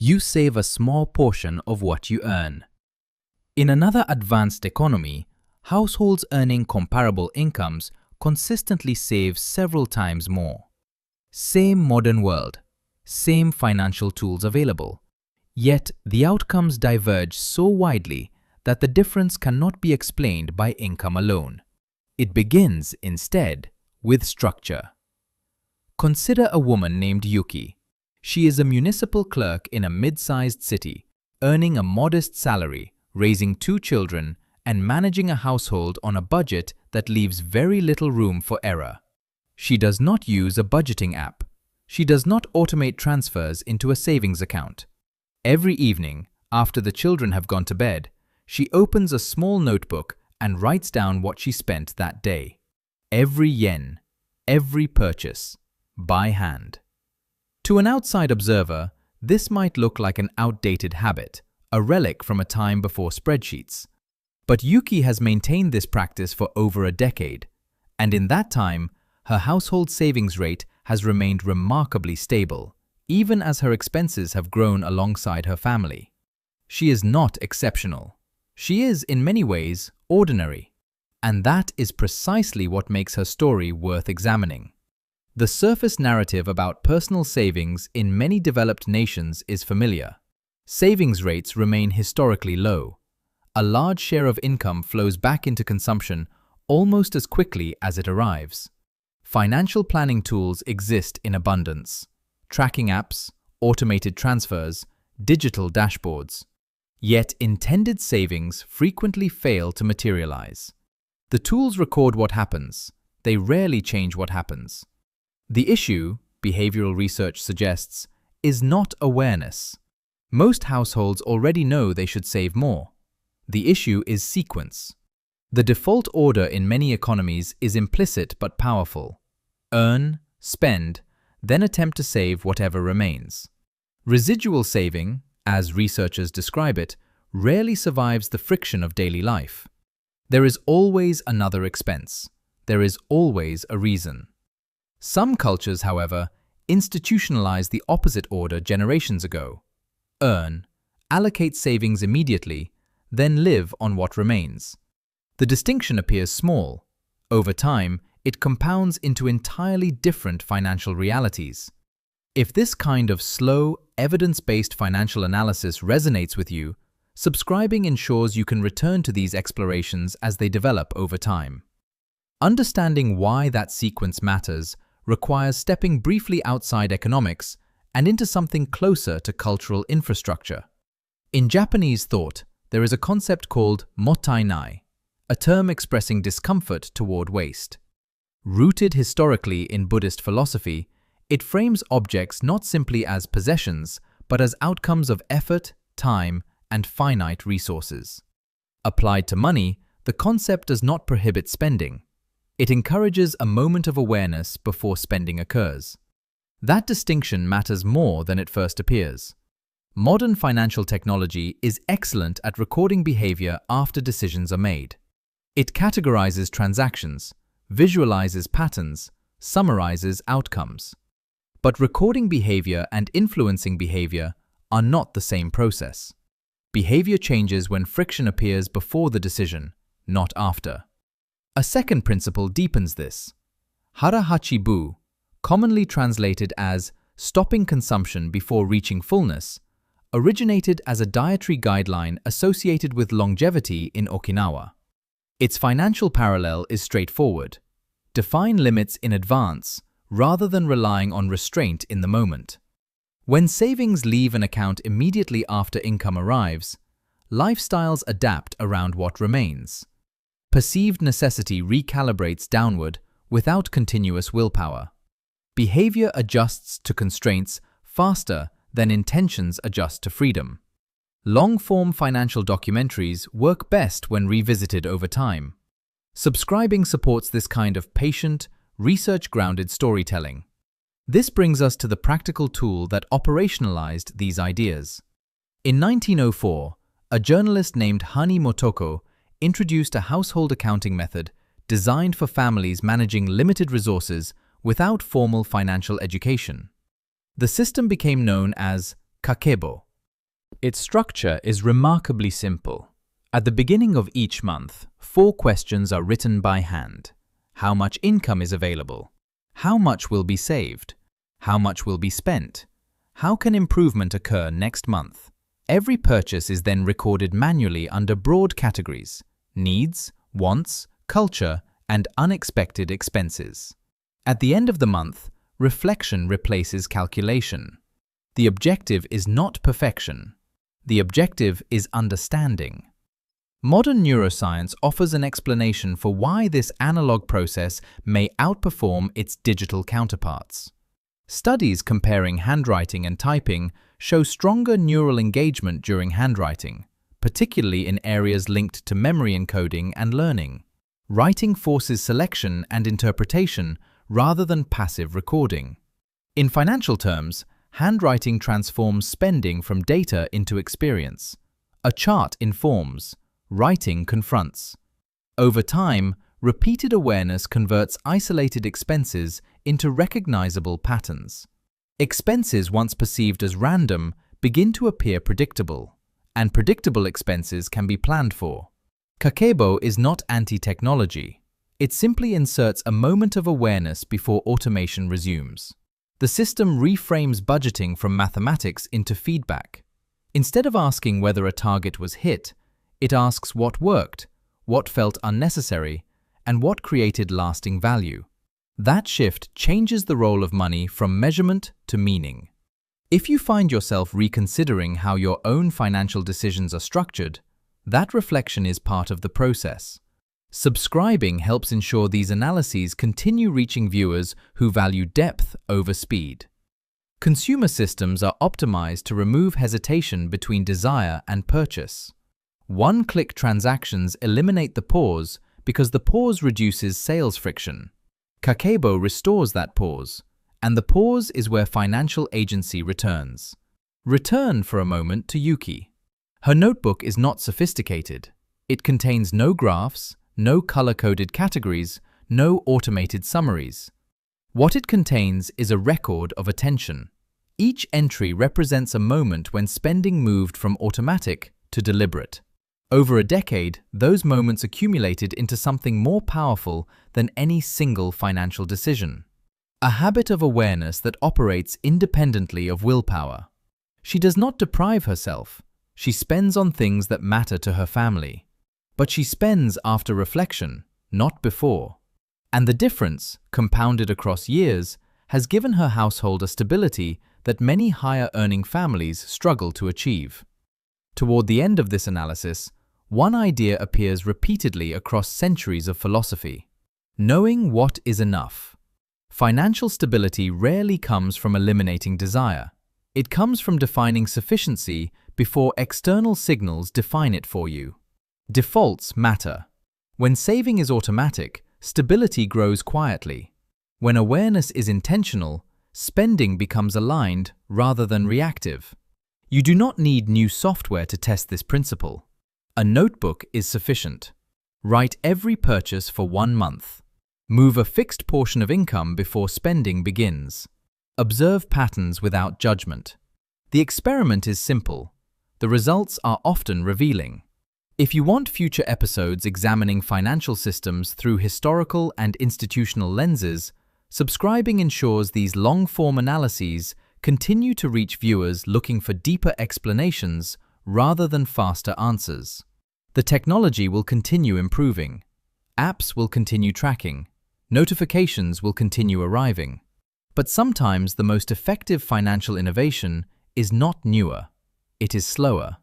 You save a small portion of what you earn. In another advanced economy, households earning comparable incomes consistently save several times more. Same modern world, same financial tools available. Yet the outcomes diverge so widely that the difference cannot be explained by income alone. It begins, instead, with structure. Consider a woman named Yuki. She is a municipal clerk in a mid-sized city, earning a modest salary, raising 2 children, and managing a household on a budget that leaves very little room for error. She does not use a budgeting app. She does not automate transfers into a savings account. Every evening, after the children have gone to bed, she opens a small notebook and writes down what she spent that day. Every yen, every purchase, by hand. To an outside observer, this might look like an outdated habit, a relic from a time before spreadsheets. But Yuki has maintained this practice for over a decade, and in that time, her household savings rate has remained remarkably stable, even as her expenses have grown alongside her family. She is not exceptional. She is, in many ways, ordinary. And that is precisely what makes her story worth examining. The surface narrative about personal savings in many developed nations is familiar. Savings rates remain historically low. A large share of income flows back into consumption almost as quickly as it arrives. Financial planning tools exist in abundance. Tracking apps, automated transfers, digital dashboards. Yet intended savings frequently fail to materialize. The tools record what happens. They rarely change what happens. The issue, behavioral research suggests, is not awareness. Most households already know they should save more. The issue is sequence. The default order in many economies is implicit but powerful. Earn, spend, then attempt to save whatever remains. Residual saving, as researchers describe it, rarely survives the friction of daily life. There is always another expense. There is always a reason. Some cultures, however, institutionalized the opposite order generations ago. Earn, allocate savings immediately, then live on what remains. The distinction appears small. Over time, it compounds into entirely different financial realities. If this kind of slow, evidence-based financial analysis resonates with you, subscribing ensures you can return to these explorations as they develop over time. Understanding why that sequence matters requires stepping briefly outside economics and into something closer to cultural infrastructure. In Japanese thought, there is a concept called Mottainai, a term expressing discomfort toward waste. Rooted historically in Buddhist philosophy, it frames objects not simply as possessions, but as outcomes of effort, time, and finite resources. Applied to money, the concept does not prohibit spending. It encourages a moment of awareness before spending occurs. That distinction matters more than it first appears. Modern financial technology is excellent at recording behavior after decisions are made. It categorizes transactions, visualizes patterns, summarizes outcomes. But recording behavior and influencing behavior are not the same process. Behavior changes when friction appears before the decision, not after. A second principle deepens this. Hara Hachi, commonly translated as stopping consumption before reaching fullness, originated as a dietary guideline associated with longevity in Okinawa. Its financial parallel is straightforward. Define limits in advance rather than relying on restraint in the moment. When savings leave an account immediately after income arrives, lifestyles adapt around what remains. Perceived necessity recalibrates downward without continuous willpower. Behavior adjusts to constraints faster than intentions adjust to freedom. Long-form financial documentaries work best when revisited over time. Subscribing supports this kind of patient, research-grounded storytelling. This brings us to the practical tool that operationalized these ideas. In 1904, a journalist named Hani Motoko introduced a household accounting method designed for families managing limited resources without formal financial education. The system became known as Kakebo, Its structure is remarkably simple. At the beginning of each month, 4 questions are written by hand. How much income is available? How much will be saved? How much will be spent? How can improvement occur next month? Every purchase is then recorded manually under broad categories: needs, wants, culture, and unexpected expenses. At the end of the month, reflection replaces calculation. The objective is not perfection. The objective is understanding. Modern neuroscience offers an explanation for why this analog process may outperform its digital counterparts. Studies comparing handwriting and typing show stronger neural engagement during handwriting, particularly in areas linked to memory encoding and learning. Writing forces selection and interpretation rather than passive recording. In financial terms, handwriting transforms spending from data into experience. A chart informs, writing confronts. Over time, repeated awareness converts isolated expenses into recognizable patterns. Expenses once perceived as random begin to appear predictable, and predictable expenses can be planned for. Kakebo is not anti-technology. It simply inserts a moment of awareness before automation resumes. The system reframes budgeting from mathematics into feedback. Instead of asking whether a target was hit, it asks what worked, what felt unnecessary, and what created lasting value. That shift changes the role of money from measurement to meaning. If you find yourself reconsidering how your own financial decisions are structured, that reflection is part of the process. Subscribing helps ensure these analyses continue reaching viewers who value depth over speed. Consumer systems are optimized to remove hesitation between desire and purchase. One-click transactions eliminate the pause because the pause reduces sales friction. Kakebo restores that pause, and the pause is where financial agency returns. Return for a moment to Yuki. Her notebook is not sophisticated. It contains no graphs, no color-coded categories, no automated summaries. What it contains is a record of attention. Each entry represents a moment when spending moved from automatic to deliberate. Over a decade, those moments accumulated into something more powerful than any single financial decision. A habit of awareness that operates independently of willpower. She does not deprive herself. She spends on things that matter to her family. But she spends after reflection, not before. And the difference, compounded across years, has given her household a stability that many higher-earning families struggle to achieve. Toward the end of this analysis, one idea appears repeatedly across centuries of philosophy: knowing what is enough. Financial stability rarely comes from eliminating desire. It comes from defining sufficiency before external signals define it for you. Defaults matter. When saving is automatic, stability grows quietly. When awareness is intentional, spending becomes aligned rather than reactive. You do not need new software to test this principle. A notebook is sufficient. Write every purchase for 1 month. Move a fixed portion of income before spending begins. Observe patterns without judgment. The experiment is simple. The results are often revealing. If you want future episodes examining financial systems through historical and institutional lenses, subscribing ensures these long-form analyses continue to reach viewers looking for deeper explanations rather than faster answers. The technology will continue improving. Apps will continue tracking. Notifications will continue arriving. But sometimes the most effective financial innovation is not newer. It is slower.